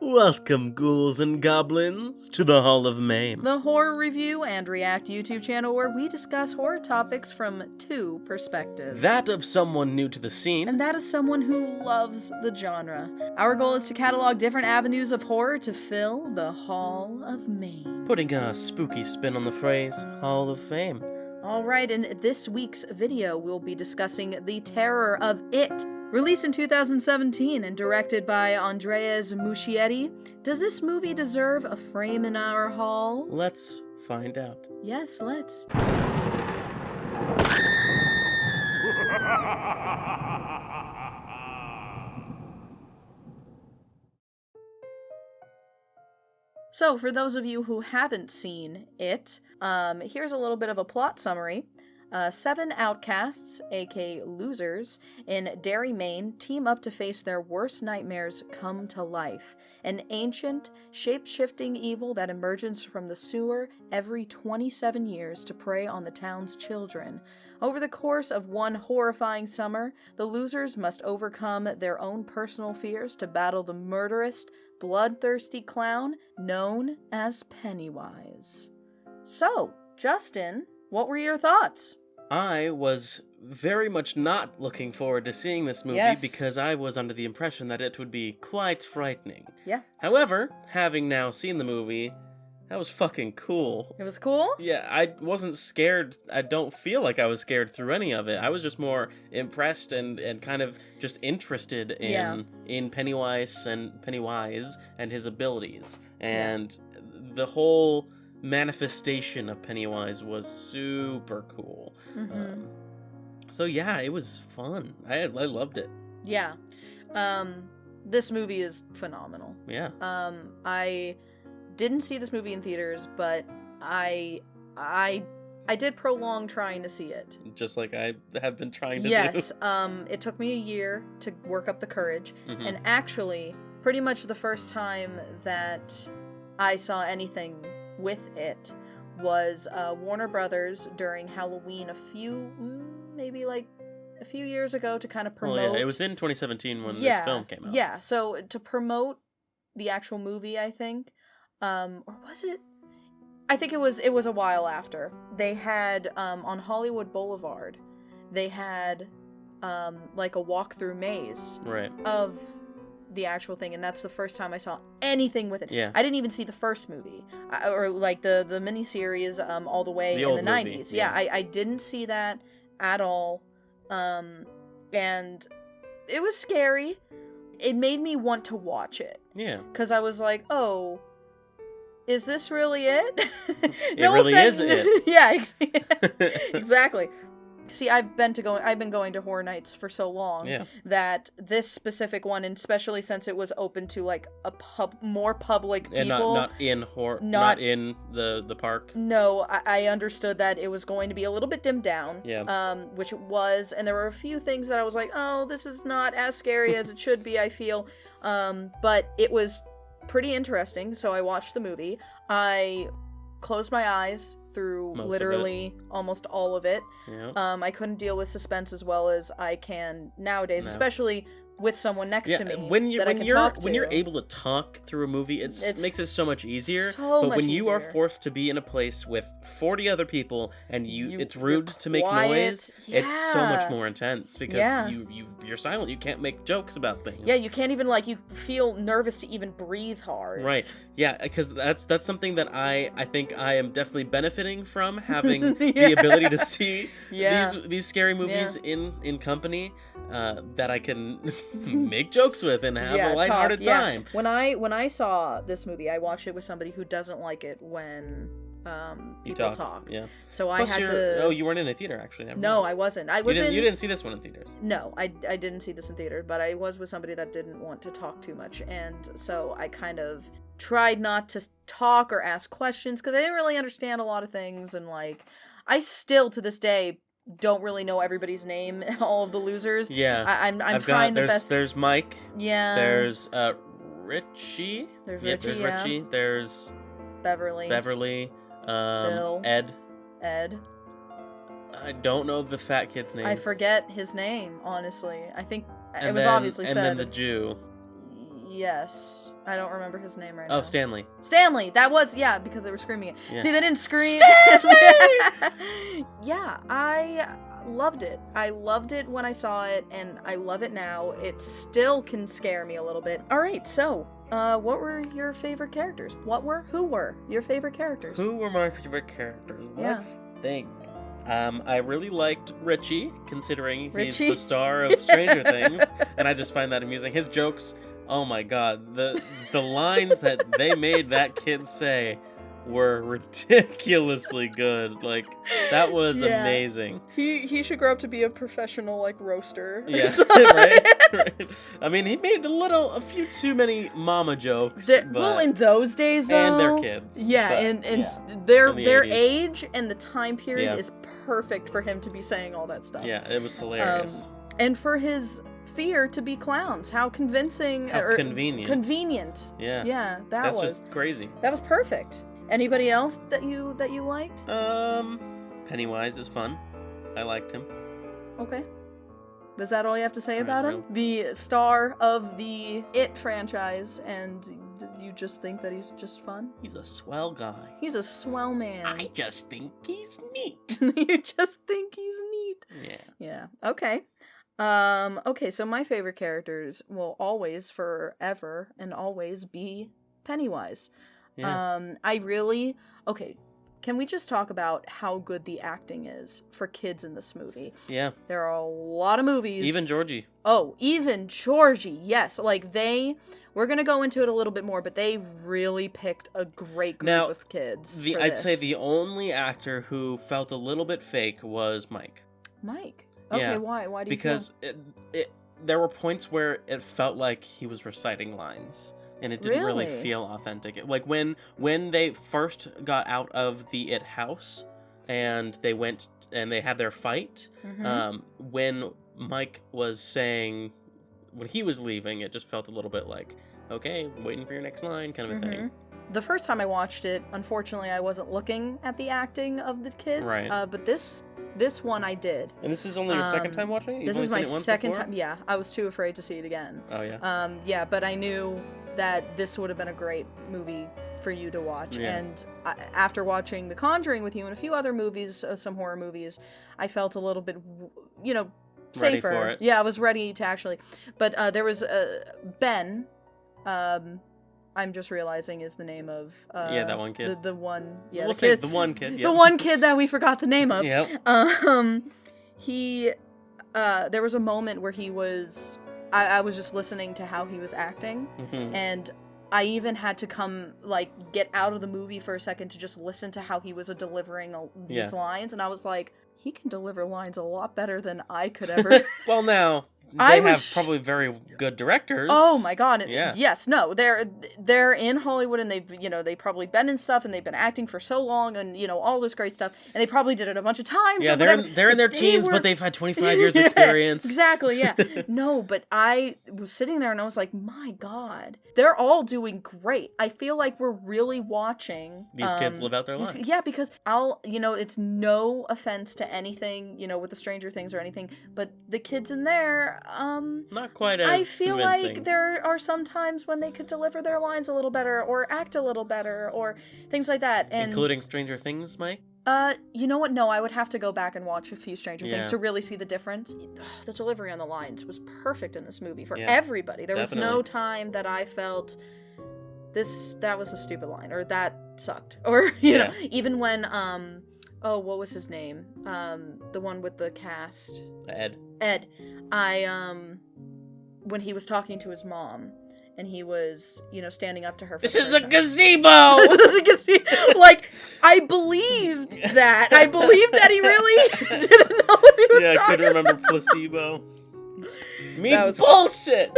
Welcome, ghouls and goblins, to the Hall of Maim. The horror review and react YouTube channel where we discuss horror topics from two perspectives. That of someone new to the scene. And that is someone who loves the genre. Our goal is to catalog different avenues of horror to fill the Hall of Maim. Putting a spooky spin on the phrase, Hall of Fame. Alright, in this week's video, we'll be discussing The Terror of It. Released in 2017 and directed by Andreas Muschietti, does this movie deserve a frame in our halls? Let's find out. Yes, let's. So, for those of you who haven't seen it, here's a little bit of a plot summary. 7 outcasts, aka losers, in Derry, Maine, team up to face their worst nightmares come to life. An ancient, shape-shifting evil that emerges from the sewer every 27 years to prey on the town's children. Over the course of one horrifying summer, the losers must overcome their own personal fears to battle the murderous, bloodthirsty clown known as Pennywise. So, Justin, what were your thoughts? I was very much not looking forward to seeing this movie because I was under the impression that it would be quite frightening. Yeah. However, having now seen the movie, that was fucking cool. It was cool? Yeah, I wasn't scared. I don't feel like I was scared through any of it. I was just more impressed and kind of just interested in Pennywise and his abilities. And the whole manifestation of Pennywise was super cool. Mm-hmm. So yeah, it was fun. I loved it. Yeah. This movie is phenomenal. Yeah. I didn't see this movie in theaters, but I did prolong trying to see it. Just like I have been trying to do. Yes. It took me a year to work up the courage. Mm-hmm. And actually, pretty much the first time that I saw anything with it was Warner Brothers during Halloween a few years ago to kind of promote. Well, yeah, it was in 2017 when this film came out. Yeah, so to promote the actual movie, I think, or was it? I think it was a while after. They had on Hollywood Boulevard, they had like a walkthrough maze of the actual thing, and that's the first time I saw anything with it. Yeah. I didn't even see the first movie, or like the miniseries all the way in the 90s. Yeah, I didn't see that at all, and it was scary. It made me want to watch it. Yeah. Because I was like, oh, is this really it? No, it really is it. Yeah, exactly. See, I've been going to horror nights for so long that this specific one, and especially since it was open to like more public people, and not in the park. No, I understood that it was going to be a little bit dimmed down. Yeah. Which it was, and there were a few things that I was like, oh, this is not as scary as it should be. I feel, but it was pretty interesting. So I watched the movie. I closed my eyes through literally almost all of it. Yeah. I couldn't deal with suspense as well as I can nowadays, especially with someone next to me when you're able to talk through a movie, it makes it so much easier. But when you are forced to be in a place with 40 other people and it's rude to make noise, it's so much more intense because you're silent. You can't make jokes about things. Yeah, you can't even you feel nervous to even breathe hard. Right. Yeah, because that's something that I think I am definitely benefiting from, having the ability to see these scary movies in company that I can make jokes with and have a lighthearted time. When I saw this movie, I watched it with somebody who doesn't like it when people talk. Yeah. So Plus I had to. Oh, you weren't in a theater actually. No, I wasn't. You didn't see this one in theaters. No, I didn't see this in theater, but I was with somebody that didn't want to talk too much, and so I kind of tried not to talk or ask questions because I didn't really understand a lot of things, and I still to this day don't really know everybody's name, all of the losers. Yeah. I'm trying the best. There's Mike. Yeah. There's Richie. There's Richie. There's Beverly. Bill. Ed. I don't know the fat kid's name. I forget his name, honestly. I think it was then, obviously said. And then the Jew. Yes. I don't remember his name right now. now. Stanley. Stanley! That was, yeah, because they were screaming it. Yeah. See, they didn't scream. Yeah, I loved it. I loved it when I saw it, and I love it now. It still can scare me a little bit. All right, so, what were your favorite characters? Who were your favorite characters? Who were my favorite characters? Yeah. Let's think. I really liked Richie, considering Richie? he's the star of Stranger Things, and I just find that amusing. His jokes, oh my god, the lines that they made that kid say were ridiculously good. Like, that was amazing. He should grow up to be a professional, like, roaster. Yeah, right. I mean, he made a few too many mama jokes. Well, in those days, though. And their kids. Yeah, but, and their 80s. age and the time period is perfect for him to be saying all that stuff. Yeah, it was hilarious. And for his fear to be clowns, how convincing. Convenient. Convenient. Yeah. Yeah, That's just crazy. That was perfect. Anybody else that you liked? Pennywise is fun. I liked him. Okay. Is that all you have to say about him? Really. The star of the It franchise, and you just think that he's just fun? He's a swell guy. He's a swell man. I just think he's neat. You just think he's neat. Yeah. Yeah. Okay. Okay, so my favorite characters will always, forever, and always be Pennywise. Yeah. Okay, can we just talk about how good the acting is for kids in this movie? Yeah. There are a lot of movies. Even Georgie. Oh, even Georgie, yes. Like, we're going to go into it a little bit more, but they really picked a great group of kids for I'd this. say the only actor who felt a little bit fake was Mike. Mike? Okay, Yeah. why? Why do you Because there were points where it felt like he was reciting lines. And it didn't really feel authentic. Like, when they first got out of the It house, and they went and they had their fight, when Mike was saying, when he was leaving, it just felt a little bit like, okay, waiting for your next line, kind of a thing. The first time I watched it, unfortunately, I wasn't looking at the acting of the kids. Right. But this one I did. And this is only your second time watching it? This is my second time. Yeah, I was too afraid to see it again. Oh, yeah? Yeah, but I knew that this would have been a great movie for you to watch. Yeah. And after watching The Conjuring with you and a few other movies, some horror movies, I felt a little bit, safer. Ready for it. Yeah, I was ready to actually. But there was Ben. I'm just realizing is the name of that one kid. The one, yeah, we'll the say kid, the one kid. Yep. the one kid that we forgot the name of. Yep. He, there was a moment where he was. I was just listening to how he was acting, and I even had to get out of the movie for a second to just listen to how he was delivering these lines, and I was like, he can deliver lines a lot better than I could ever. Well, now they have probably very good directors. Oh my god! Yeah. Yes, no, they're in Hollywood, and they've probably been in stuff, and they've been acting for so long, and all this great stuff, and they probably did it a bunch of times. Yeah, they're in their teens, but they've had 25 years experience. Exactly. Yeah. No, but I was sitting there and I was like, my god, they're all doing great. I feel like we're really watching these kids live out their lives. Yeah, because it's no offense to anything, with the Stranger Things or anything, but the kids in there. Not quite as I feel convincing. like there are some times when they could deliver their lines a little better or act a little better or things like that. And including Stranger Things, Mike? You know what? No, I would have to go back and watch a few Stranger Things Yeah. to really see the difference. The delivery on the lines was perfect in this movie for everybody. There was no time that I felt that was a stupid line or that sucked. Or, even when, what was his name? The one with the cast. Ed. When he was talking to his mom and he was, standing up to her. This is a gazebo! This is a gazebo! Like, I believed that. I believed that he really didn't know what he was talking about. Yeah, I couldn't remember placebo. Means bullshit!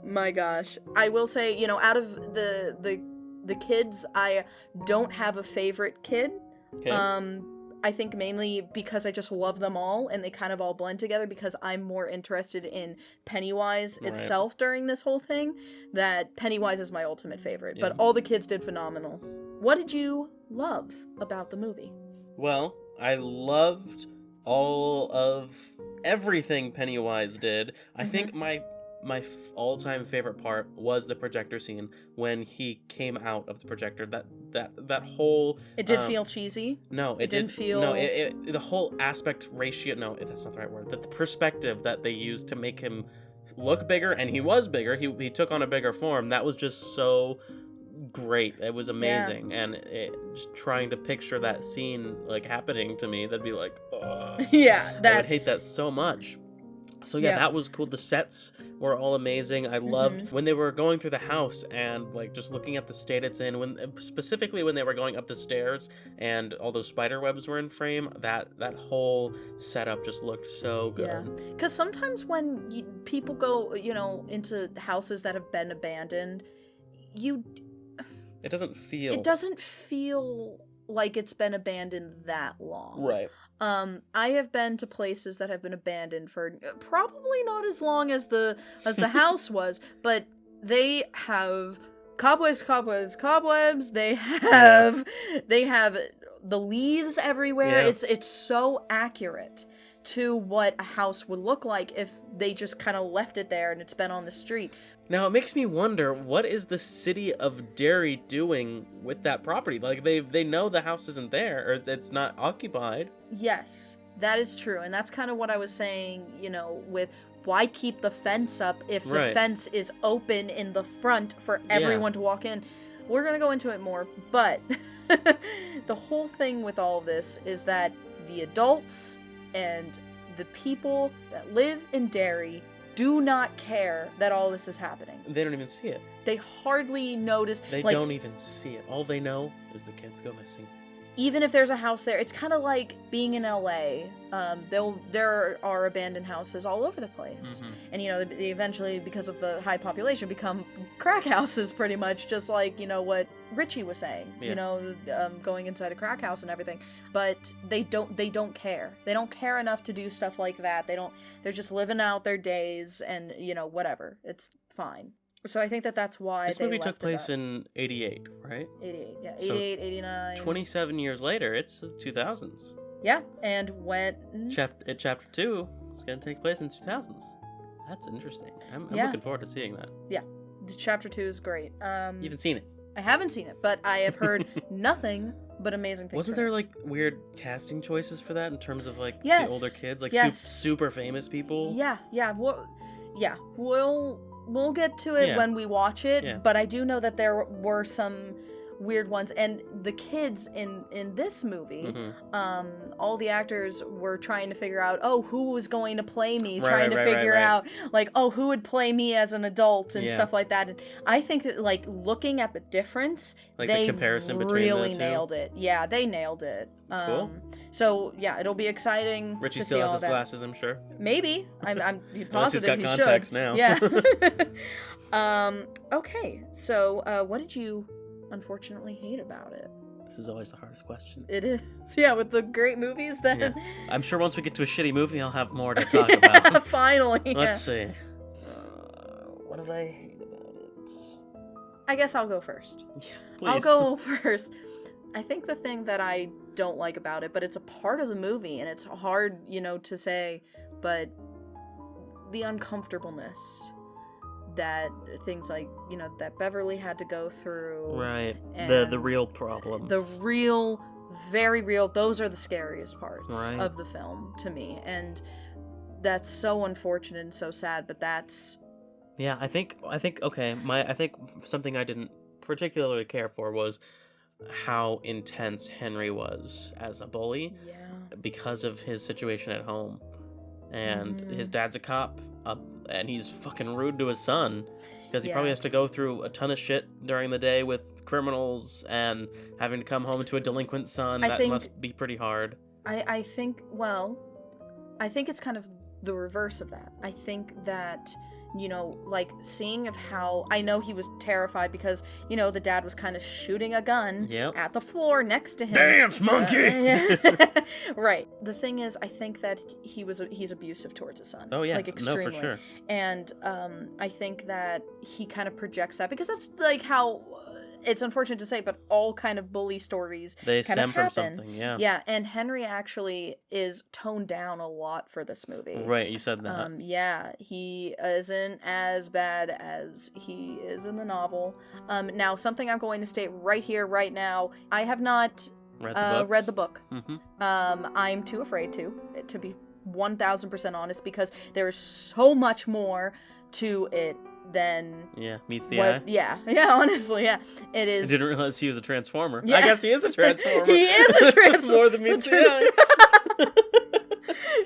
My gosh. I will say, out of the kids, I don't have a favorite kid. Okay. I think mainly because I just love them all and they kind of all blend together because I'm more interested in Pennywise itself during this whole thing. That Pennywise is my ultimate favorite, but all the kids did phenomenal. What did you love about the movie? Well, I loved all of everything Pennywise did. I think my my all-time favorite part was the projector scene when he came out of the projector. That whole... It did feel cheesy? No, it didn't feel... No, the whole aspect ratio... No, that's not the right word. The perspective that they used to make him look bigger, and he was bigger. He took on a bigger form. That was just so great. It was amazing. Yeah. And just trying to picture that scene, like, happening to me, that'd be like, oh. Yeah, I would hate that so much. So yeah, that was cool. The sets were all amazing. I loved when they were going through the house and like just looking at the state it's in. Specifically when they were going up the stairs and all those spider webs were in frame. That whole setup just looked so good. Yeah, because sometimes when people go, into houses that have been abandoned, it doesn't feel like it's been abandoned that long. Right. I have been to places that have been abandoned for probably not as long as the house was, but they have cobwebs. They have the leaves everywhere. Yeah. It's so accurate to what a house would look like if they just kind of left it there and it's been on the street. Now, it makes me wonder, what is the city of Derry doing with that property? Like, they know the house isn't there, or it's not occupied. Yes, that is true. And that's kind of what I was saying, with why keep the fence up if the fence is open in the front for everyone to walk in? We're going to go into it more, but the whole thing with all of this is that the adults and the people that live in Derry do not care that all this is happening. They don't even see it. They hardly notice. They don't even see it. All they know is the kids go missing. Even if there's a house there, it's kind of like being in LA. There are abandoned houses all over the place. Mm-hmm. And, they eventually, because of the high population, become crack houses pretty much, just like, what Richie was saying, going inside a crack house and everything. But they don't care. They don't care enough to do stuff like that. They're just living out their days and, whatever. It's fine. So I think that's why this movie took place in 88, right? 88, yeah. 88, 89. 27 years later, it's the 2000s. Yeah, and when... Chapter 2 is going to take place in 2000s. That's interesting. I'm looking forward to seeing that. Yeah, Chapter 2 is great. You haven't seen it? I haven't seen it, but I have heard nothing but amazing things. Wasn't there, like, weird casting choices for that in terms of, like, the older kids? Like, super famous people? Yeah. We'll get to it when we watch it, but I do know that there were some weird ones, and the kids in this movie, all the actors were trying to figure out, who was going to play me, trying to figure out, like, who would play me as an adult and stuff like that. And I think that, like, looking at the difference, like they the comparison between really the two? nailed it. Yeah, they nailed it. Cool. So yeah, it'll be exciting. Richie to still see has all his that. glasses, I'm sure. Maybe. I'm Unless positive he's got contacts should. now. Yeah. Okay. So what did you unfortunately hate about it? This is always the hardest question. It is. Yeah, with the great movies then. Yeah. I'm sure once we get to a shitty movie, I'll have more to talk about. Finally. Let's see. What did I hate about it? I guess I'll go first. Yeah, please. I'll go first. I think the thing that I don't like about it, but it's a part of the movie, and it's hard, to say, but the uncomfortableness that things like, that Beverly had to go through. Right. The real problems. The real, very real, those are the scariest parts of the film to me. And that's so unfortunate and so sad, but that's... Yeah, I think something I didn't particularly care for was how intense Henry was as a bully because of his situation at home. And his dad's a cop, and he's fucking rude to his son because he probably has to go through a ton of shit during the day with criminals and having to come home to a delinquent son. That must be pretty hard. I think it's kind of the reverse of that. I think that... like seeing of how I know he was terrified because, the dad was kind of shooting a gun at the floor next to him. Dance, monkey! Right. The thing is, I think that he's abusive towards his son. Oh, yeah. Like, extremely. No, for sure. And I think that he kind of projects that because that's, like, how it's unfortunate to say, but all kind of bully stories They kind of stem from happen. something, yeah. Yeah, and Henry actually is toned down a lot for this movie. Right, you said that. Yeah, he isn't as bad as he is in the novel. Now, something I'm going to state right here, right now, I have not read the book. Mm-hmm. I'm too afraid to be 1,000% honest, because there is so much more to it than meets the eye. Yeah, honestly, yeah, it is. I didn't realize he was a transformer. Yeah. I guess he is a transformer. He is a transformer. More than meets the eye.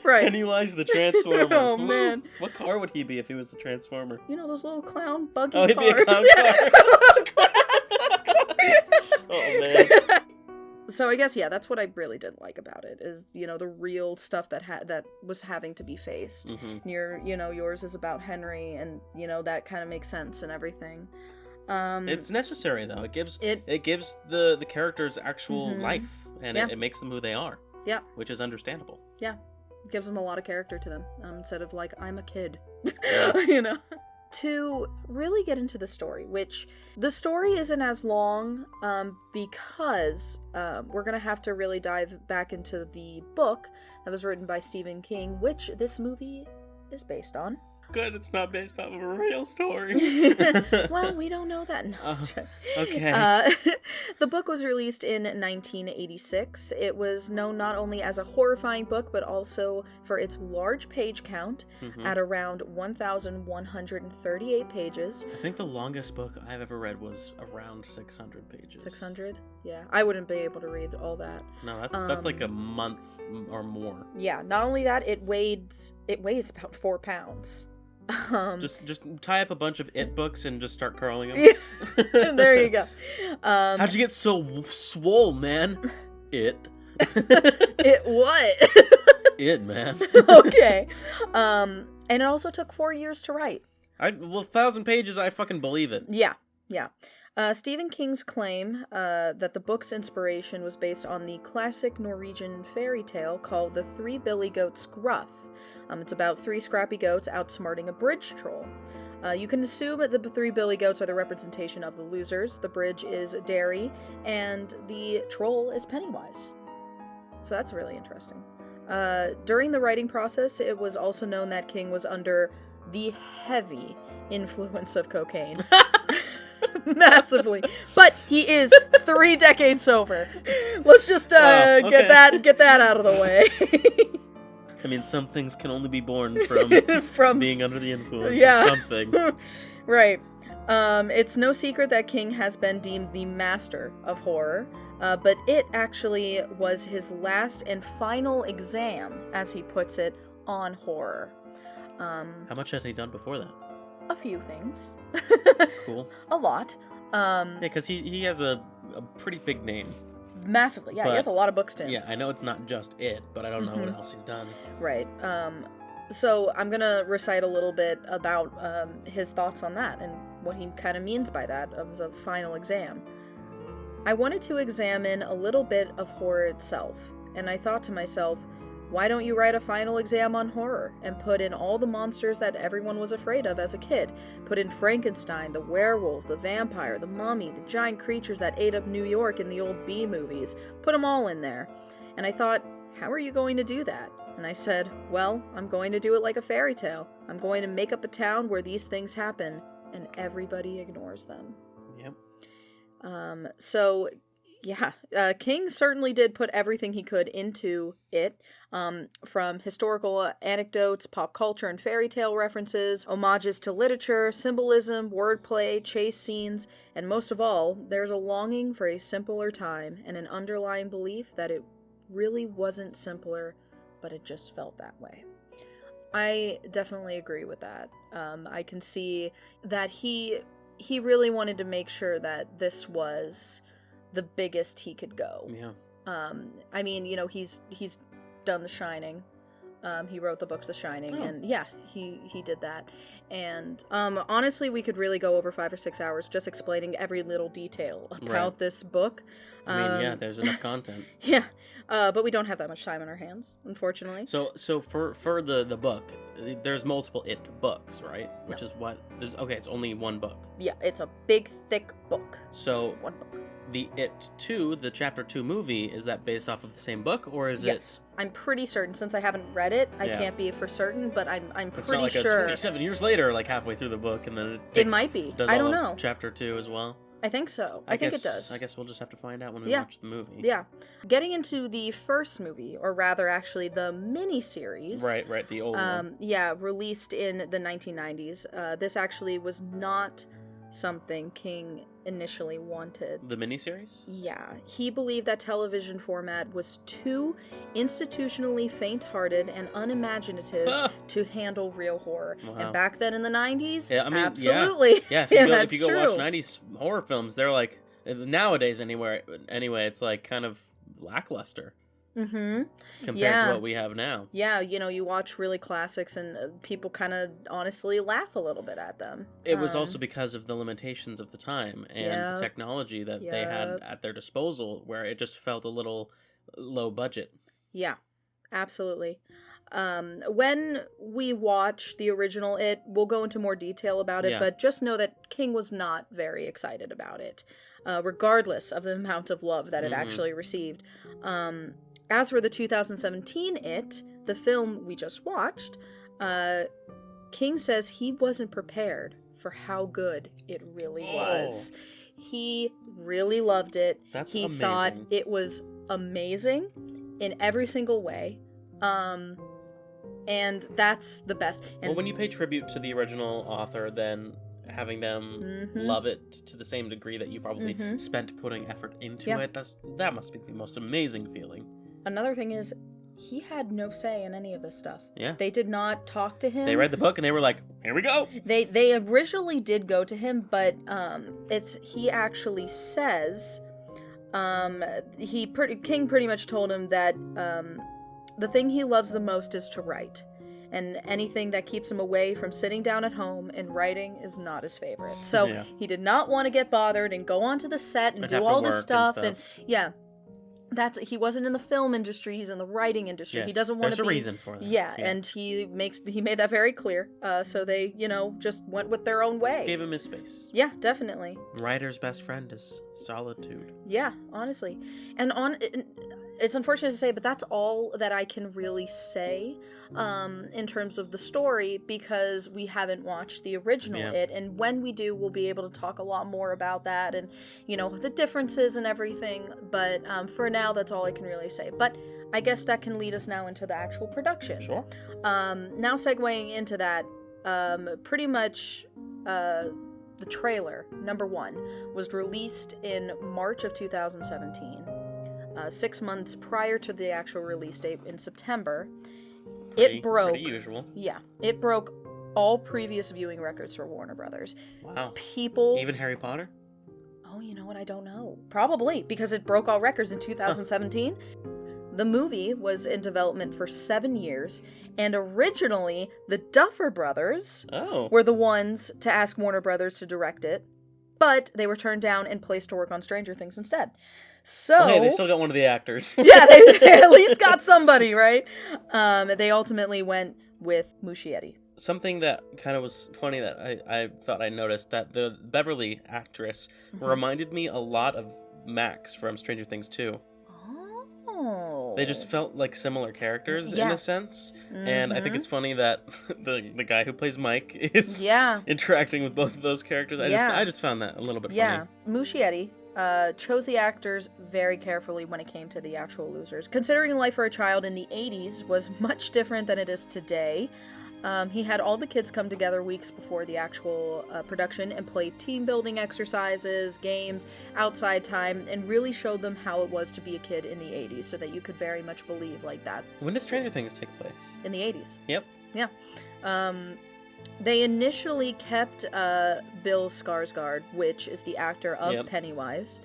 Right. Pennywise the transformer. Oh man, what car would he be if he was a transformer? You know those little clown buggy cars. Oh, he'd be a clown car. Oh man. So I guess, that's what I really didn't like about it, is, the real stuff that was having to be faced. Mm-hmm. Yours is about Henry, and, that kind of makes sense and everything. It's necessary, though. It gives the characters actual life, and it makes them who they are. Yeah. Which is understandable. Yeah. It gives them a lot of character to them, instead of, I'm a kid. Yeah. To really get into the story, which the story isn't as long because we're going to have to really dive back into the book that was written by Stephen King, which this movie is based on. Good, it's not based off of a real story. Well, we don't know that. No. Okay. The book was released in 1986. It was known not only as a horrifying book, but also for its large page count at around 1,138 pages. I think the longest book I've ever read was around 600 pages. 600? Yeah, I wouldn't be able to read all that. No, that's like a month or more. Yeah, not only that, it weighs about 4 pounds. Just tie up a bunch of It books and just start curling them. Yeah. There you go. How'd you get so swole, man? It. It what? It, man. Okay. And it also took 4 years to write. 1,000 pages, I fucking believe it. Yeah. Stephen King's claim that the book's inspiration was based on the classic Norwegian fairy tale called The Three Billy Goats Gruff. It's about 3 scrappy goats outsmarting a bridge troll. You can assume that the 3 billy goats are the representation of the losers, the bridge is Derry, and the troll is Pennywise. So that's really interesting. During the writing process, it was also known that King was under the heavy influence of cocaine. Massively. But he is 3 decades sober. Let's just okay. get that out of the way. I mean, some things can only be born from being under the influence of something. Right. It's no secret that King has been deemed the master of horror, but it actually was his last and final exam, as he puts it, on horror. How much had he done before that? A few things. Cool. A lot. Yeah, because he has a pretty big name. Massively, yeah. He has a lot of books to him. Yeah, I know it's not just it, but I don't know what else he's done. Right. So I'm going to recite a little bit about his thoughts on that and what he kind of means by that as a final exam. I wanted to examine a little bit of horror itself, and I thought to myself, why don't you write a final exam on horror and put in all the monsters that everyone was afraid of as a kid? Put in Frankenstein, the werewolf, the vampire, the mummy, the giant creatures that ate up New York in the old B movies. Put them all in there. And I thought, how are you going to do that? And I said, well, I'm going to do it like a fairy tale. I'm going to make up a town where these things happen, and everybody ignores them. Yep. King certainly did put everything he could into it, from historical anecdotes, pop culture and fairy tale references, homages to literature, symbolism, wordplay, chase scenes, and most of all, there's a longing for a simpler time and an underlying belief that it really wasn't simpler, but it just felt that way. I definitely agree with that. I can see that he really wanted to make sure that this was the biggest he could go. Yeah. I mean, he's done The Shining. He wrote the book The Shining, Oh. and yeah, he did that. And honestly, we could really go over 5 or 6 hours just explaining every little detail about this book. I mean, there's enough content. Yeah, but we don't have that much time on our hands, unfortunately. So for the book, there's multiple books, right? Which is what it's only one book. Yeah, it's a big, thick book. So Just one book. The It 2, the Chapter 2 movie, is that based off of the same book, or is Yes, I'm pretty certain. Since I haven't read it, I can't be for certain, but I'm it's pretty not like sure. 27 years later, like halfway through the book, and then It might be. does I all don't of know. Chapter 2 as well. I think so. I think it does. I guess we'll just have to find out when we Yeah. watch the movie. Yeah. Getting into the first movie, or rather, actually, the mini-series. Right, the old one. Yeah, released in the 1990s. This actually was not something King initially wanted. The miniseries? Yeah, he believed that television format was too institutionally faint-hearted and unimaginative to handle real horror. Wow. And back then in the 90s, Yeah, I mean, absolutely. Yeah, if you go watch 90s horror films, they're like, nowadays anyway, it's like kind of lackluster. Mm-hmm. Compared to what we have now. Yeah, you watch really classics and people kind of honestly laugh a little bit at them. It was also because of the limitations of the time and the technology that they had at their disposal, where it just felt a little low budget. Yeah, absolutely. When we watch the original It, we'll go into more detail about it, but just know that King was not very excited about it, regardless of the amount of love that it actually received. As for the 2017 It, the film we just watched, King says he wasn't prepared for how good it really was. He really loved it. He amazing. thought it was amazing in every single way. And that's the best. And when you pay tribute to the original author, then having them love it to the same degree that you probably spent putting effort into it, that must be the most amazing feeling. Another thing is, he had no say in any of this stuff. Yeah. They did not talk to him. They read the book and they were like, here we go. They originally did go to him, but he actually says King pretty much told him that the thing he loves the most is to write. And anything that keeps him away from sitting down at home and writing is not his favorite. So he did not want to get bothered and go onto the set and do all this stuff. And he wasn't in the film industry, he's in the writing industry. Yes, he doesn't want to be... There's a reason for that. Yeah, and he made that very clear. So they, just went with their own way. Gave him his space. Yeah, definitely. Writer's best friend is solitude. Yeah, honestly. And it's unfortunate to say, but that's all that I can really say in terms of the story, because we haven't watched the original It, and when we do, we'll be able to talk a lot more about that and, the differences and everything, but for now, that's all I can really say. But I guess that can lead us now into the actual production. Sure. Now segueing into that, pretty much the trailer, number 1, was released in March of 2017. 6 months prior to the actual release date in September. It broke. Pretty usual. Yeah. It broke all previous viewing records for Warner Brothers. Wow. Even Harry Potter? Oh, you know what? I don't know. Probably, because it broke all records in 2017. The movie was in development for 7 years, and originally the Duffer Brothers were the ones to ask Warner Brothers to direct it, but they were turned down and placed to work on Stranger Things instead. So, hey, they still got one of the actors. Yeah, they at least got somebody, right? They ultimately went with Muschietti. Something that kind of was funny that I thought I noticed, that the Beverly actress reminded me a lot of Max from Stranger Things 2. Oh. They just felt like similar characters in a sense. And I think it's funny that the guy who plays Mike is interacting with both of those characters. I just found that a little bit funny. Yeah, Muschietti chose the actors very carefully when it came to the actual losers. Considering Life for a Child in the 80s was much different than it is today, he had all the kids come together weeks before the actual production and play team-building exercises, games, outside time, and really showed them how it was to be a kid in the 80s so that you could very much believe like that. When did Stranger Things take place? In the 80s. Yep. Yeah. They initially kept Bill Skarsgård, which is the actor of Pennywise.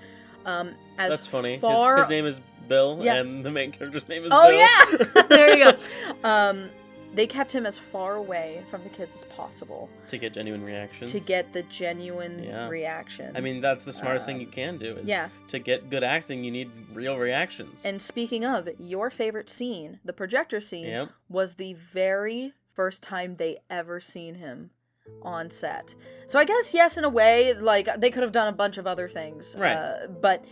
That's funny. Far... His name is Bill, yes. and the main character's name is Bill. Yeah! There you go. They kept him as far away from the kids as possible. To get genuine reactions. To get the genuine reaction. I mean, that's the smartest thing you can do. Is to get good acting, you need real reactions. And speaking of, your favorite scene, the projector scene, was the very first time they ever seen him on set. So I guess, yes, in a way, like, they could have done a bunch of other things. Right. But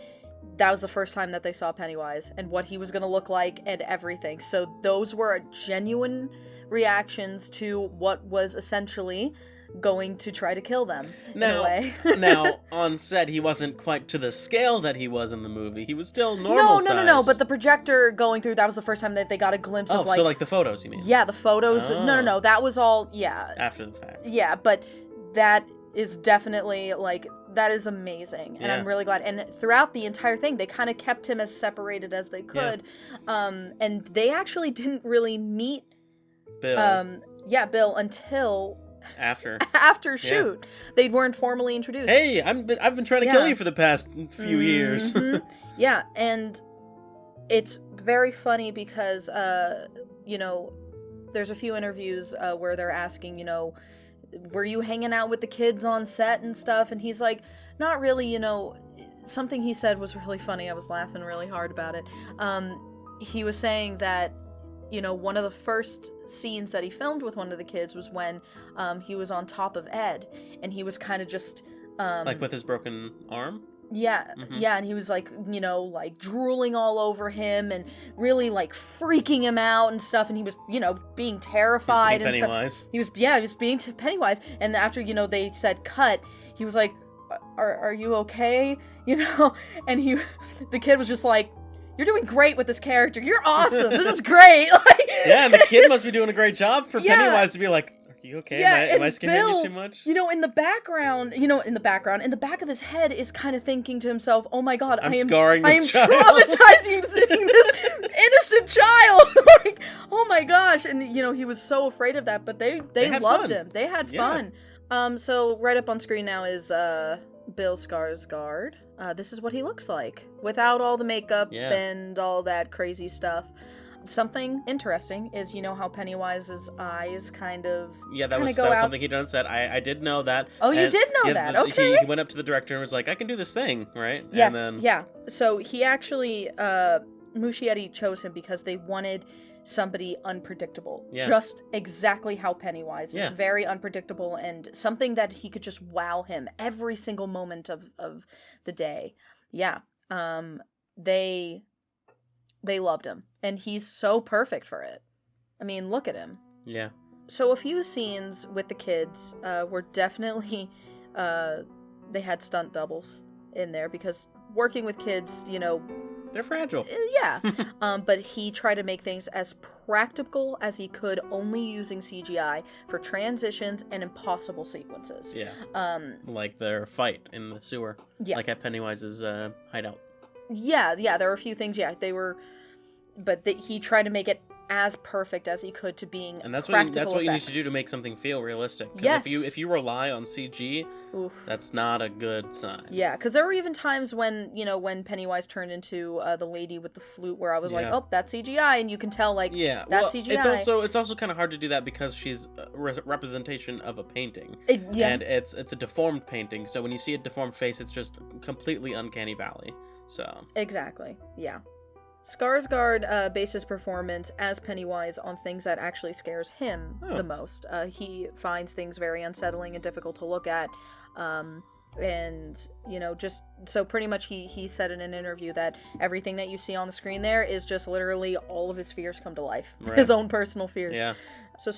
that was the first time that they saw Pennywise and what he was going to look like and everything. So those were genuine reactions to what was essentially going to try to kill them in a way. Now, on set, he wasn't quite to the scale that he was in the movie. He was still normal sized. No, but the projector going through, that was the first time that they got a glimpse of, like... so like the photos, you mean? Yeah, the photos. Oh. No, that was all, After the fact. Yeah, but that is definitely, like... That is amazing, and I'm really glad. And throughout the entire thing, they kind of kept him as separated as they could. And they actually didn't really meet Bill. Bill until after shoot. They weren't formally introduced. Hey, I've been trying to kill you for the past few years. Yeah, and it's very funny because there's a few interviews where they're asking, were you hanging out with the kids on set and stuff? And he's like, not really, something he said was really funny. I was laughing really hard about it. He was saying that, one of the first scenes that he filmed with one of the kids was when he was on top of Ed, and he was kind of just... like with his broken arm? Yeah, and he was like, like drooling all over him and really like freaking him out and stuff, and he was, being terrified and Pennywise. Stuff. He was being Pennywise, and after, they said cut, he was like, are you okay? And the kid was just like, you're doing great with this character. You're awesome. This is great. Yeah, and the kid must be doing a great job for Pennywise to be like, you okay? Yeah, am I scaring Bill, you too much? In the background, in the back of his head is kind of thinking to himself, oh my god, I am traumatizing this innocent child. Like, oh my gosh. And, he was so afraid of that, but they loved him. They had fun. So right up on screen now is Bill Skarsgård. This is what he looks like without all the makeup and all that crazy stuff. Something interesting is, how Pennywise's eyes kind of that was something he done on set. I did know that. Oh, you did know that. Okay. He went up to the director and was like, I can do this thing, right? Yes, and then... yeah. So he actually, Muschietti chose him because they wanted somebody unpredictable. Yeah. Just exactly how Pennywise is. Very unpredictable and something that he could just wow him every single moment of the day. Yeah. They loved him, and he's so perfect for it. I mean, look at him. Yeah. So a few scenes with the kids were definitely, they had stunt doubles in there, because working with kids, they're fragile. Yeah. But he tried to make things as practical as he could, only using CGI for transitions and impossible sequences. Yeah. Like their fight in the sewer. Yeah. Like at Pennywise's hideout. Yeah, there were a few things, but he tried to make it as perfect as he could to being and that's practical what you need effects. to do to make something feel realistic. Yes. If you rely on CG, that's not a good sign. Yeah, because there were even times when, when Pennywise turned into the lady with the flute, where I was like, oh, that's CGI, and you can tell, like, that's CGI. It's also kind of hard to do that because she's a representation of a painting. And it's a deformed painting, so when you see a deformed face, it's just completely uncanny valley. So exactly, yeah. Skarsgård based his performance as Pennywise on things that actually scares him the most. He finds things very unsettling and difficult to look at. And, just so pretty much he said in an interview that everything that you see on the screen there is just literally all of his fears come to life. Right. His own personal fears. Yeah. So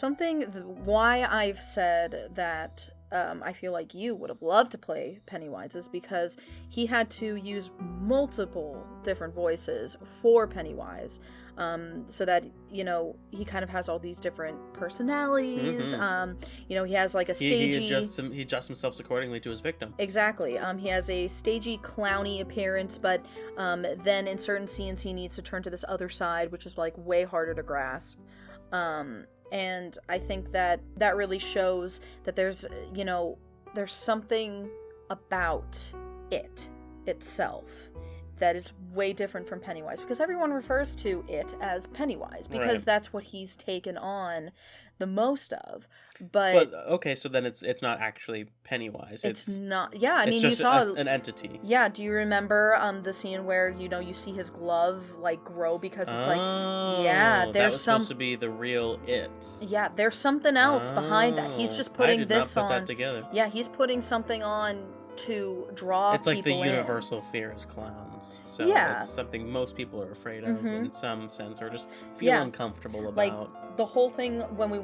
why I've said that I feel like you would have loved to play Pennywise is because he had to use multiple different voices for Pennywise, so that, he kind of has all these different personalities. He has like a stagey... He adjusts himself accordingly to his victim. Exactly. He has a stagey, clowny appearance, but then in certain scenes he needs to turn to this other side, which is like way harder to grasp. And I think that really shows that there's something about it. itself that is way different from Pennywise, because everyone refers to it as Pennywise because that's what he's taken on the most of. But okay, so then it's not actually Pennywise. It's not. Yeah, I mean, just you saw an entity. Yeah, do you remember the scene where you see his glove like grow because it's there's that was supposed to be the real it. Yeah, there's something else behind that. He's just putting I did this not put on. That together. Yeah, he's putting something on to draw it's like people the in. universal fear is clowns, so it's something most people are afraid of in some sense, or just feel uncomfortable about. Like the whole thing when we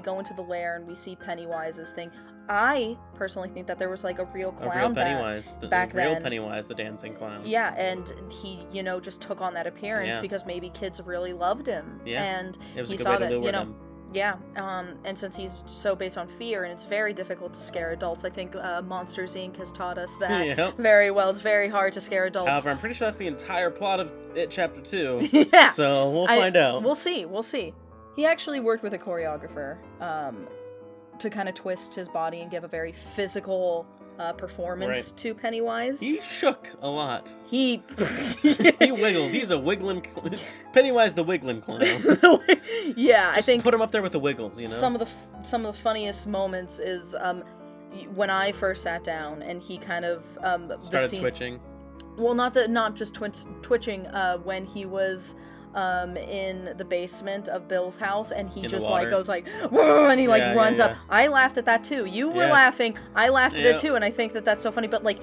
go into the lair and we see Pennywise's thing, I personally think that there was like a real clown Pennywise, back then. Real Pennywise, the dancing clown. Yeah, and he just took on that appearance because maybe kids really loved him. Yeah, and it was he a good saw way to that lure them. Yeah, and since he's so based on fear, and it's very difficult to scare adults, I think Monsters, Inc. has taught us that very well. It's very hard to scare adults. However, I'm pretty sure that's the entire plot of It Chapter 2. Yeah. So we'll find out. We'll see. He actually worked with a choreographer to kind of twist his body and give a very physical performance to Pennywise. He shook a lot. He wiggled. He's a wiggling Pennywise the wiggling clown. Yeah, Just I think put him up there with the wiggles, Some of the funniest moments is when I first sat down and he kind of started twitching. Well, not just twitching when he was in the basement of Bill's house, and he just like goes like, whoa, and he like runs up. I laughed at that too. You were laughing. I laughed at it too, and I think that that's so funny. But like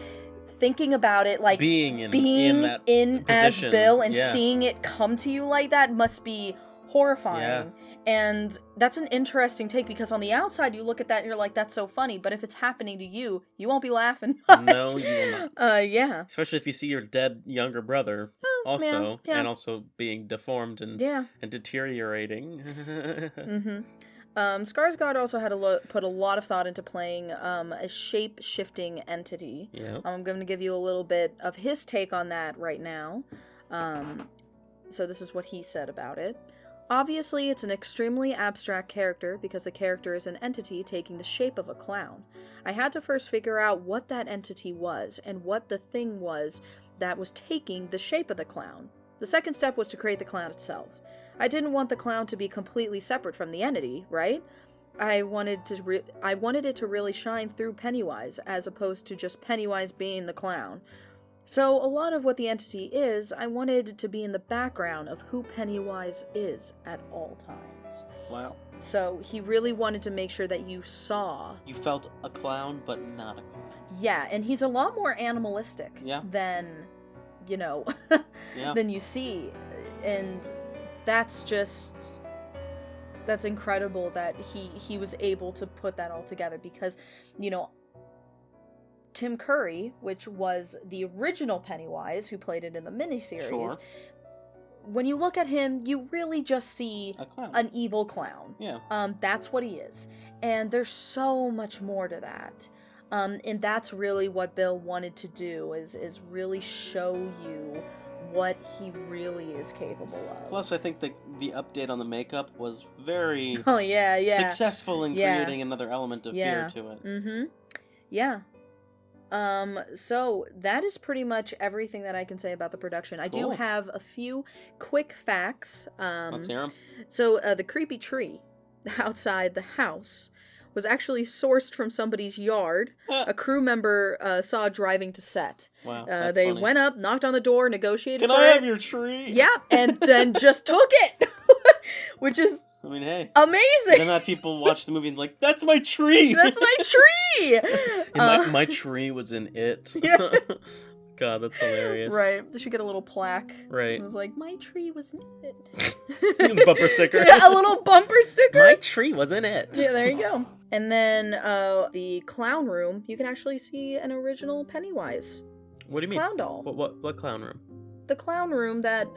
thinking about it, like being in as Bill and seeing it come to you like that must be horrifying. Yeah. And that's an interesting take, because on the outside you look at that and you're like, that's so funny, but if it's happening to you, you won't be laughing much. No, you will not. Yeah. Especially if you see your dead younger brother and also being deformed and deteriorating. Skarsgård also had put a lot of thought into playing a shape-shifting entity. Yeah. I'm going to give you a little bit of his take on that right now. So this is what he said about it. Obviously, it's an extremely abstract character because the character is an entity taking the shape of a clown. I had to first figure out what that entity was and what the thing was that was taking the shape of the clown. The second step was to create the clown itself. I didn't want the clown to be completely separate from the entity, right? I wanted it to really shine through Pennywise as opposed to just Pennywise being the clown. So a lot of what the entity is, I wanted to be in the background of who Pennywise is at all times. Wow. So he really wanted to make sure that you saw. You felt a clown, but not a clown. Yeah, and he's a lot more animalistic than, than you see. And that's incredible that he was able to put that all together, because, Tim Curry, which was the original Pennywise, who played it in the miniseries, when you look at him, you really just see an evil clown. Yeah. That's what he is. And there's so much more to that. And that's really what Bill wanted to do, is really show you what he really is capable of. Plus, I think the update on the makeup was very successful in creating another element of fear to it. Mm-hmm. Yeah. So that is pretty much everything that I can say about the production. I do have a few quick facts. Let's hear 'em. So the creepy tree outside the house was actually sourced from somebody's yard. A crew member saw driving to set. Wow, they funny. Went up, knocked on the door, negotiated Can for I it. have your tree? Yeah, and then just took it, which is hey. amazing. Then that people watch the movie and like, that's my tree. That's my tree. My tree was in it. Yeah. God, that's hilarious. Right. They should get a little plaque. Right. It was like, my tree was in it. Bumper sticker. Yeah, a little bumper sticker. My tree was in it. Yeah, there you go. And then the clown room, you can actually see an original Pennywise. What do you mean? Clown doll. What clown room? The clown room that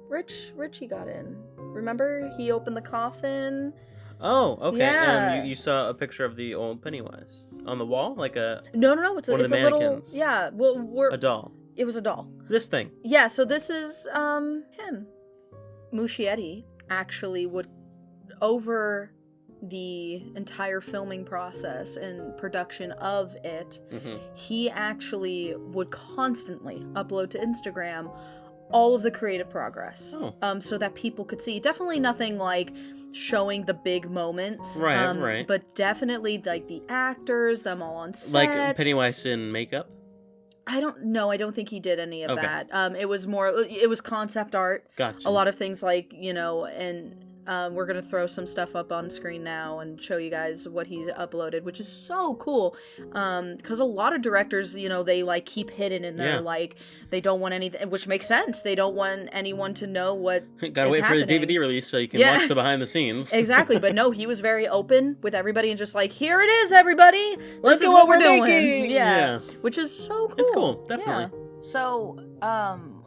Richie got in. Remember? He opened the coffin. Oh, okay. Yeah. And you saw a picture of the old Pennywise on the wall, like a no. It's one a of the mannequins. Little. Yeah. Well, a doll. It was a doll. This thing. Yeah. So this is him. Muschietti actually would the entire filming process and production of it, he actually would constantly upload to Instagram all of the creative progress, so that people could see. Definitely nothing like showing the big moments, right, but definitely like the actors, them all on set, like Pennywise in makeup. I don't know. I don't think he did any of that. It was concept art. Gotcha. A lot of things like, and we're going to throw some stuff up on screen now and show you guys what he's uploaded, which is so cool. Because a lot of directors, they like keep hidden in their, like, they don't want anything, which makes sense. They don't want anyone to know what Gotta wait happening. for the DVD release so you can watch the behind the scenes. Exactly. But no, he was very open with everybody and just like, here it is, everybody. This is what we're doing. Making. Yeah. Which is so cool. It's cool. Definitely. Yeah. So,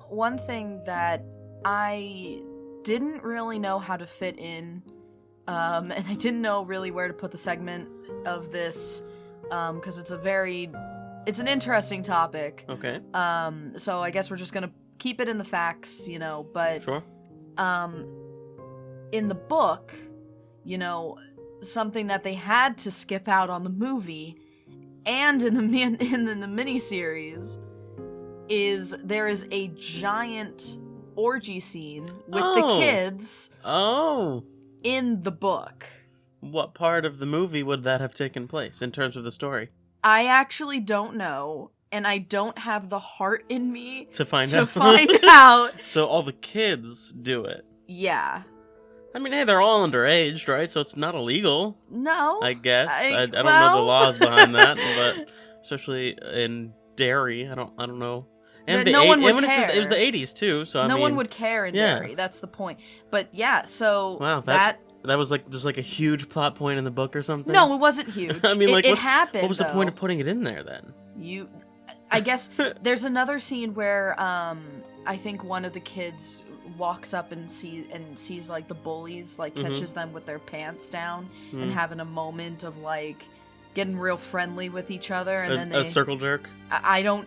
one thing that I didn't really know how to fit in, and I didn't know really where to put the segment of this, because it's an interesting topic. Okay. So I guess we're just gonna keep it in the facts, but Sure. In the book, something that they had to skip out on the movie and in the miniseries is there is a giant orgy scene with the kids in the book. What part of the movie would that have taken place in terms of the story? I actually don't know, and I don't have the heart in me to find out. So all the kids do it. Yeah. I mean, hey, they're all underage, right? So it's not illegal. No. I guess. I don't know the laws behind that, but especially in Derry, I don't know. And no one would care. It was the 80s too, so no one would care in Derry. That's the point. But yeah, so that was like just like a huge plot point in the book or something. No, it wasn't huge. I mean, it happened. What was the point of putting it in there then? I guess there's another scene where I think one of the kids walks up and sees like the bullies, like catches them with their pants down and having a moment of like getting real friendly with each other, and then they circle jerk. I don't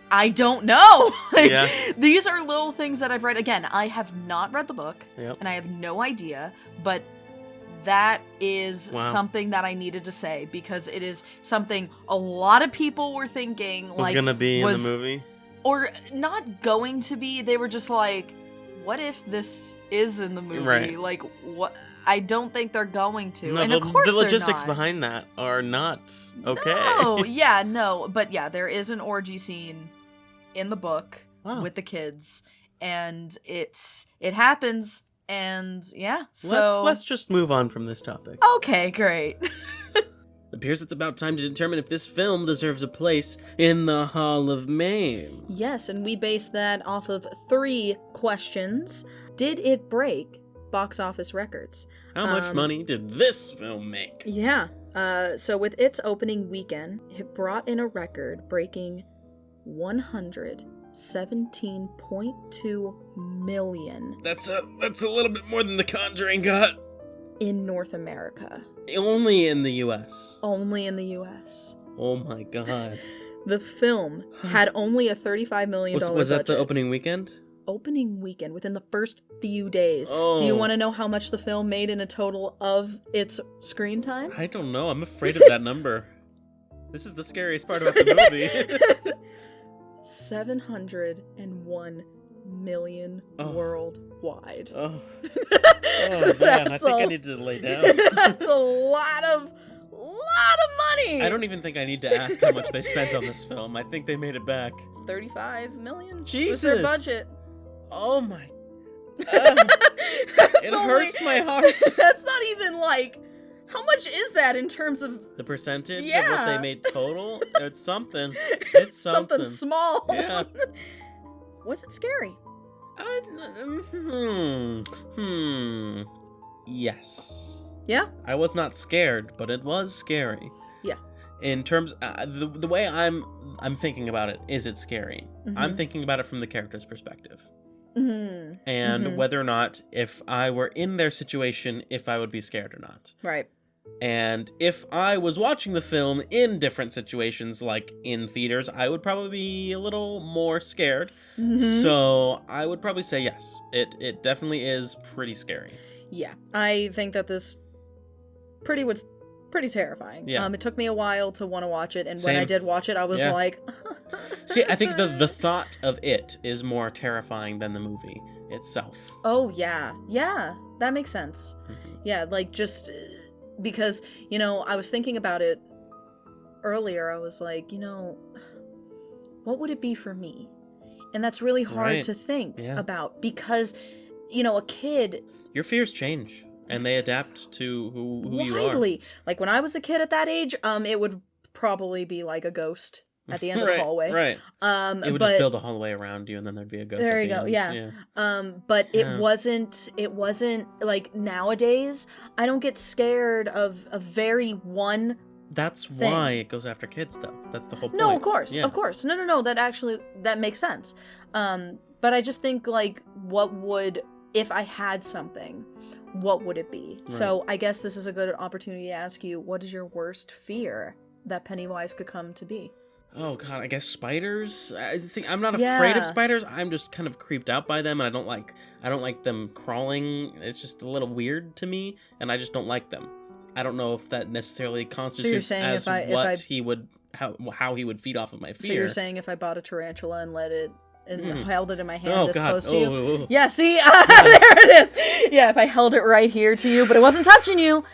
know. Yeah. These are little things that I've read. Again, I have not read the book, Yep. and I have no idea, but that is something that I needed to say because it is something a lot of people were thinking was gonna be in the movie, or not going to be. They were just like, what if this is in the movie? Right. Like, what? I don't think they're going to. No, and of course the logistics they're not. behind that are not okay. No. But yeah, there is an orgy scene in the book with the kids, and it happens, and yeah. So let's just move on from this topic. Okay, great. It appears it's about time to determine if this film deserves a place in the Hall of Maim. Yes, and we base that off of 3 questions. Did it break box office records? How much money did this film make? Yeah. So with its opening weekend, it brought in a record-breaking $117.2 million. That's a little bit more than The Conjuring got. In North America. Only in the U.S. Only in the U.S. Oh my god. The film had only a $35 million budget. Was that the opening weekend? Opening weekend, within the first few days. Oh. Do you want to know how much the film made in a total of its screen time? I don't know. I'm afraid of that number. This is the scariest part about the movie. $701 million worldwide. Oh man, I think I need to lay down. That's a lot of money. I don't even think I need to ask how much they spent on this film. I think they made it back. 35 million. Jesus. Was their budget. Oh my. It hurts my heart. That's not even like. How much is that in terms of the percentage of what they made total? It's something. It's something small. Yeah. Was it scary? Yes. Yeah? I was not scared, but it was scary. Yeah. In terms, the way I'm thinking about it, is it scary? Mm-hmm. I'm thinking about it from the character's perspective. Mm-hmm. And whether or not, if I were in their situation, if I would be scared or not. Right. And if I was watching the film in different situations, like in theaters, I would probably be a little more scared. Mm-hmm. So I would probably say yes. It definitely is pretty scary. Yeah. I think that this pretty pretty terrifying. Yeah. It took me a while to want to watch it, and Same. when I did watch it, I was like... See, I think the thought of it is more terrifying than the movie itself. Oh, yeah. Yeah, that makes sense. Mm-hmm. Yeah, like, just because, you know, I was thinking about it earlier. I was like, you know, what would it be for me? And that's really hard to think about because, you know, a kid... Your fears change, and they adapt to who you are. Like, when I was a kid at that age, it would probably be like a ghost at the end of the hallway. Right. It would just build a hallway around you, and then there'd be a ghost. There at you the go. end. Yeah. But it wasn't like nowadays. I don't get scared of a very one. That's thing. why it goes after kids, though. That's the whole point. No, of course, Yeah. of course. No. That makes sense. But I just think like, if I had something, what would it be? Right. So I guess this is a good opportunity to ask you, what is your worst fear that Pennywise could come to be? Oh god, I guess spiders. I think I'm not afraid of spiders. I'm just kind of creeped out by them, and I don't like them crawling. It's just a little weird to me, and I just don't like them. I don't know if that necessarily constitutes as how he would feed off of my fear. So you're saying if I bought a tarantula and held it in my hand close to you? Oh. Yeah, see? There it is. Yeah, if I held it right here to you, but it wasn't touching you,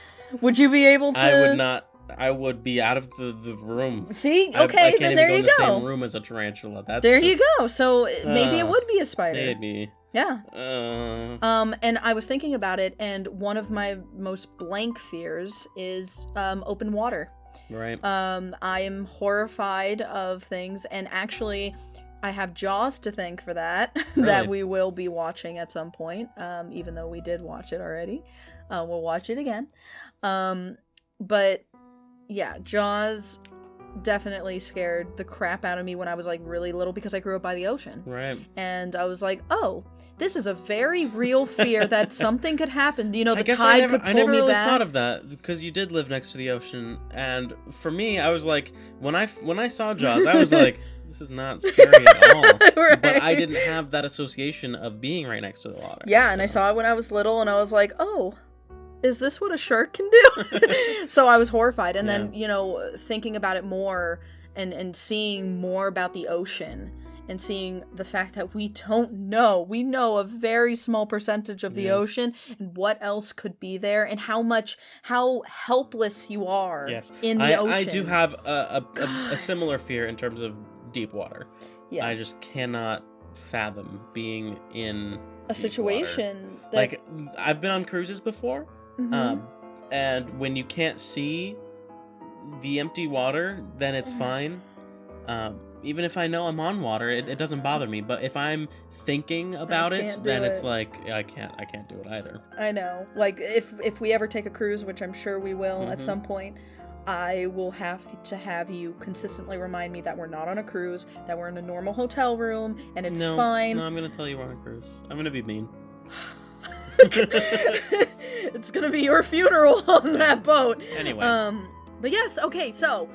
would you be able to... I would not. I would be out of the room. See? Okay, then there you go. I can't even go in the same room as a tarantula. You go. So maybe it would be a spider. Maybe. Yeah. And I was thinking about it, and one of my most blank fears is open water. Right. I am horrified of things, and actually, I have Jaws to thank for that. Really? That we will be watching at some point. Even though we did watch it already, we'll watch it again. But yeah, Jaws definitely scared the crap out of me when I was like really little because I grew up by the ocean. Right. And I was like, oh, this is a very real fear that something could happen. You know, the tide could pull me back. I never really thought of that because you did live next to the ocean. And for me, I was like, when I saw Jaws, I was like, this is not scary at all. Right. But I didn't have that association of being right next to the water. Yeah, so. And I saw it when I was little, and I was like, oh, is this what a shark can do? So I was horrified. And then, you know, thinking about it more and seeing more about the ocean and seeing the fact that we don't know. We know a very small percentage of the ocean and what else could be there and how helpless you are in the ocean. I do have a similar fear in terms of deep water. Yeah. I just cannot fathom being in a situation that... Like, I've been on cruises before. Mm-hmm. And when you can't see the empty water, then it's fine. Even if I know I'm on water, it doesn't bother me. But if I'm thinking about it, then it's like I can't do it either. I know. Like if we ever take a cruise, which I'm sure we will at some point, I will have to have you consistently remind me that we're not on a cruise, that we're in a normal hotel room, and it's fine. No, I'm gonna tell you we're on a cruise. I'm gonna be mean. It's gonna be your funeral on that boat. Anyway. But yes, okay, so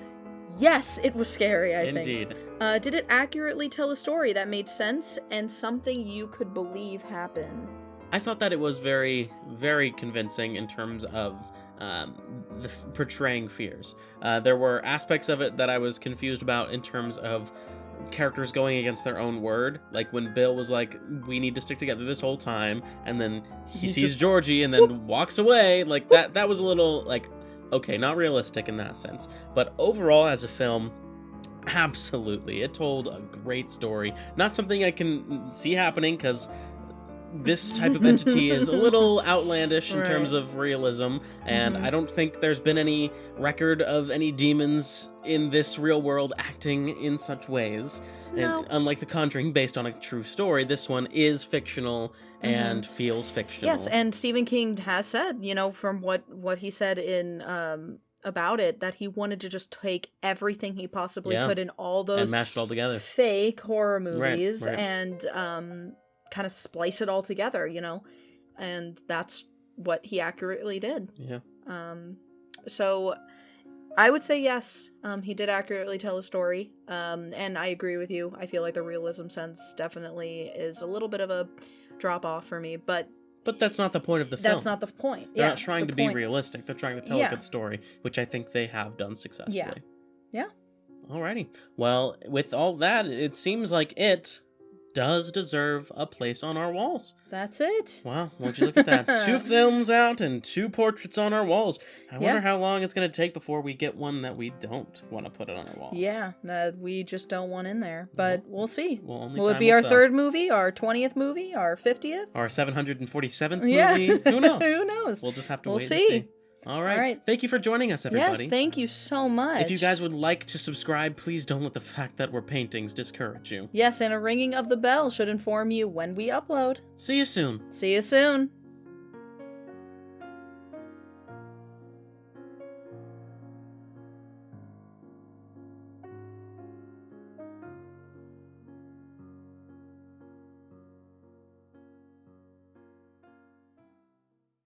yes, it was scary, I think. Indeed. Did it accurately tell a story that made sense and something you could believe happened? I thought that it was very, very convincing in terms of portraying fears. There were aspects of it that I was confused about in terms of characters going against their own word, like when Bill was like, we need to stick together this whole time, and then he sees Georgie and then walks away. Like that was a little like, okay, not realistic in that sense, but overall as a film, absolutely, it told a great story. Not something I can see happening because this type of entity is a little outlandish in terms of realism, and I don't think there's been any record of any demons in this real world acting in such ways. No. And unlike The Conjuring, based on a true story, this one is fictional and feels fictional. Yes, and Stephen King has said, you know, from what he said in about it, that he wanted to just take everything he possibly could in all those and mash it all together. Fake horror movies right. and kind of splice it all together, you know, and that's what he accurately did. Yeah. So I would say yes, he did accurately tell a story, and I agree with you. I feel like the realism sense definitely is a little bit of a drop off for me, but But that's not the point of the film. That's not the point. They're not trying to be realistic. They're trying to tell a good story, which I think they have done successfully. Yeah. Alrighty. Well, with all that, it seems like it does deserve a place on our walls. That's it. Wow, would you look at that? 2 films out and 2 portraits on our walls. I wonder how long it's going to take before we get one that we don't want to put it on our walls. Yeah, that we just don't want in there. But we'll see. Will it be our 3rd movie, our 20th movie, our 50th? Our 747th movie? Who knows? Who knows? We'll just have to wait and see. All right. Thank you for joining us, everybody. Yes, thank you so much. If you guys would like to subscribe, please don't let the fact that we're paintings discourage you. Yes, and a ringing of the bell should inform you when we upload. See you soon. See you soon.